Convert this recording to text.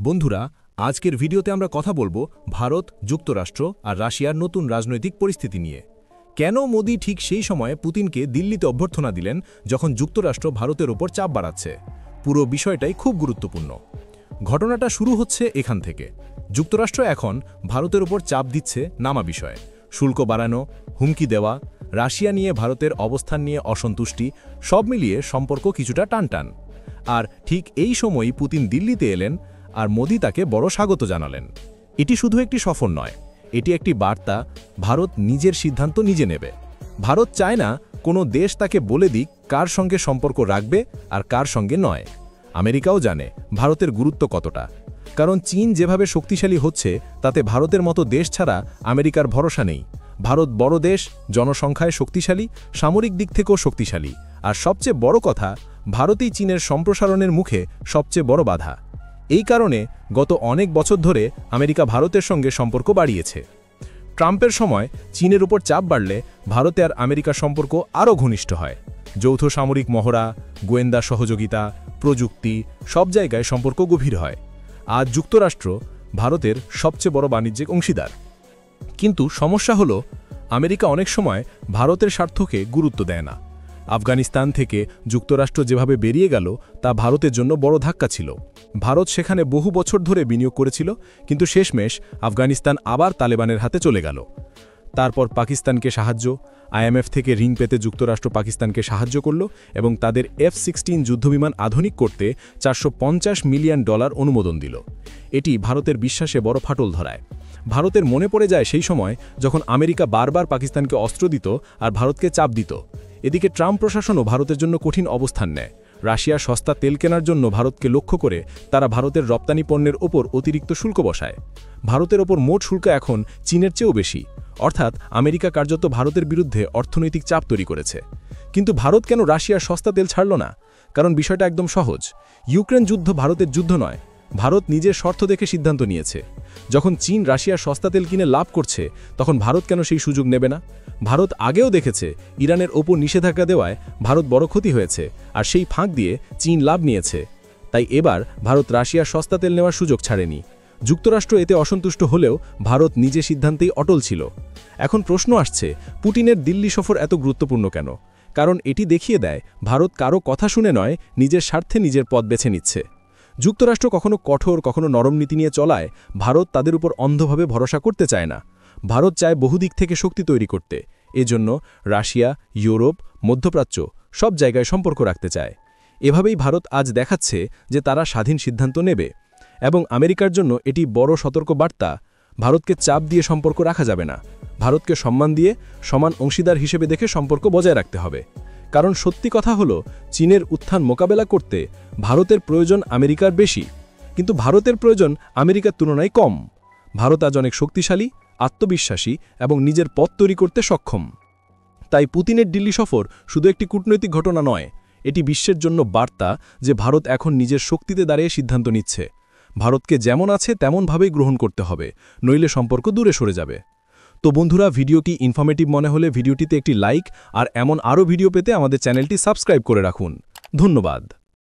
বন্ধুরা, আজকের ভিডিওতে আমরা কথা বলবো ভারত, যুক্তরাষ্ট্র আর রাশিয়ার নতুন রাজনৈতিক পরিস্থিতি নিয়ে। কেন মোদি ঠিক সেই সময়ে পুতিনকে দিল্লিতে অভ্যর্থনা দিলেন যখন যুক্তরাষ্ট্র ভারতের ওপর চাপ বাড়াচ্ছে? পুরো বিষয়টাই খুব গুরুত্বপূর্ণ। ঘটনাটা শুরু হচ্ছে এখান থেকে। যুক্তরাষ্ট্র এখন ভারতের ওপর চাপ দিচ্ছে নানা বিষয়ে, শুল্ক বাড়ানো, হুমকি দেওয়া, রাশিয়া নিয়ে ভারতের অবস্থান নিয়ে অসন্তুষ্টি, সব মিলিয়ে সম্পর্ক কিছুটা টানটান। আর ঠিক এই সময়ই পুতিন দিল্লিতে এলেন আর মোদি তাকে বড় স্বাগত জানালেন। এটি শুধু একটি সফর নয়, এটি একটি বার্তা ভারত নিজের সিদ্ধান্ত নিজে নেবে। ভারত চায় না কোনো দেশ তাকে বলে দিক কার সঙ্গে সম্পর্ক রাখবে আর কার সঙ্গে নয়। আমেরিকাও জানে ভারতের গুরুত্ব কতটা, কারণ চীন যেভাবে শক্তিশালী হচ্ছে তাতে ভারতের মতো দেশ ছাড়া আমেরিকার ভরসা নেই। ভারত বড় দেশ, জনসংখ্যায় শক্তিশালী, সামরিক দিক থেকেও শক্তিশালী, আর সবচেয়ে বড় কথা, ভারতই চীনের সম্প্রসারণের মুখে সবচেয়ে বড় বাধা। এই কারণে গত অনেক বছর ধরে আমেরিকা ভারতের সঙ্গে সম্পর্ক বাড়িয়েছে। ট্রাম্পের সময় চীনের উপর চাপ বাড়লে ভারতে আর আমেরিকার সম্পর্ক আরও ঘনিষ্ঠ হয়। যৌথ সামরিক মহড়া, গোয়েন্দা সহযোগিতা, প্রযুক্তি, সব জায়গায় সম্পর্ক গভীর হয়। আজ যুক্তরাষ্ট্র ভারতের সবচেয়ে বড় বাণিজ্যিক অংশীদার। কিন্তু সমস্যা হলো, আমেরিকা অনেক সময় ভারতের স্বার্থকে গুরুত্ব দেয় না। আফগানিস্তান থেকে যুক্তরাষ্ট্র যেভাবে বেরিয়ে গেল তা ভারতের জন্য বড় ধাক্কা ছিল। ভারত সেখানে বহু বছর ধরে বিনিয়োগ করেছিল, কিন্তু শেষমেশ আফগানিস্তান আবার তালেবানের হাতে চলে গেল। তারপর পাকিস্তানকে সাহায্য, IMF থেকে ঋণ পেতে যুক্তরাষ্ট্র পাকিস্তানকে সাহায্য করল এবং তাদের F-16 যুদ্ধবিমান আধুনিক করতে $450 মিলিয়ন অনুমোদন দিল। এটি ভারতের বিশ্বাসে বড় ফাটল ধরায়। ভারতের মনে পড়ে যায় সেই সময় যখন আমেরিকা বারবার পাকিস্তানকে অস্ত্র দিত আর ভারতকে চাপ দিত। এদিকে ট্রাম্প প্রশাসনও ভারতের জন্য কঠিন অবস্থান নেয়। রাশিয়া সস্তা তেল কেনার জন্য ভারতকে লক্ষ্য করে তারা ভারতের রপ্তানি পণ্যের ওপর অতিরিক্ত শুল্ক বসায়। ভারতের ওপর মোট শুল্ক এখন চীনের চেয়েও বেশি, অর্থাৎ আমেরিকা কার্যত ভারতের বিরুদ্ধে অর্থনৈতিক চাপ তৈরি করেছে। কিন্তু ভারত কেন রাশিয়ার সস্তা তেল ছাড়ল না? কারণ বিষয়টা একদম সহজ। ইউক্রেন যুদ্ধ ভারতের যুদ্ধ নয়, ভারত নিজের স্বার্থ দেখে সিদ্ধান্ত নিয়েছে। যখন চীন রাশিয়ার সস্তা তেল কিনে লাভ করছে, তখন ভারত কেন সেই সুযোগ নেবে না? ভারত আগেও দেখেছে ইরানের ওপর নিষেধাজ্ঞা দেওয়ায় ভারত বড় ক্ষতি হয়েছে, আর সেই ফাঁক দিয়ে চীন লাভ নিয়েছে। তাই এবার ভারত রাশিয়ার সস্তা তেল নেওয়ার সুযোগ ছাড়েনি। যুক্তরাষ্ট্র এতে অসন্তুষ্ট হলেও ভারত নিজের সিদ্ধান্তেই অটল ছিল। এখন প্রশ্ন আসছে, পুতিনের দিল্লি সফর এত গুরুত্বপূর্ণ কেন? কারণ এটি দেখিয়ে দেয় ভারত কারো কথা শুনে নয়, নিজের স্বার্থে নিজের পথ বেছে নিচ্ছে। যুক্তরাষ্ট্র কখনো কঠোর, কখনো নরম নীতি নিয়ে চলায় ভারত তাদের উপর অন্ধভাবে ভরসা করতে চায় না। ভারত চায় বহুদিক থেকে শক্তি তৈরি করতে। এজন্য রাশিয়া, ইউরোপ, মধ্যপ্রাচ্য সব জায়গায় সম্পর্ক রাখতে চায়। এভাবেই ভারত আজ দেখাচ্ছে যে তারা স্বাধীন সিদ্ধান্ত নেবে, এবং আমেরিকার জন্য এটি বড় সতর্ক বার্তা। ভারতকে চাপ দিয়ে সম্পর্ক রাখা যাবে না। ভারতকে সম্মান দিয়ে সমান অংশীদার হিসেবে দেখে সম্পর্ক বজায় রাখতে হবে। কারণ সত্যি কথা হলো, চীনের উত্থান মোকাবেলা করতে ভারতের প্রয়োজন আমেরিকার বেশি, কিন্তু ভারতের প্রয়োজন আমেরিকার তুলনায় কম। ভারত আজ অনেক শক্তিশালী, আত্মবিশ্বাসী এবং নিজের পথ তৈরি করতে সক্ষম। তাই পুতিনের দিল্লি সফর শুধু একটি কূটনৈতিক ঘটনা নয়, এটি বিশ্বের জন্য বার্তা যে ভারত এখন নিজের শক্তিতে দাঁড়িয়ে সিদ্ধান্ত নিচ্ছে। ভারতকে যেমন আছে তেমনভাবেই গ্রহণ করতে হবে, নইলে সম্পর্ক দূরে সরে যাবে। তো বন্ধুরা, ভিডিওটি ইনফরমেটিভ মনে হলে ভিডিওটিতে একটি লাইক, আর এমন আরও ভিডিও পেতে আমাদের চ্যানেলটি সাবস্ক্রাইব করে রাখুন। ধন্যবাদ।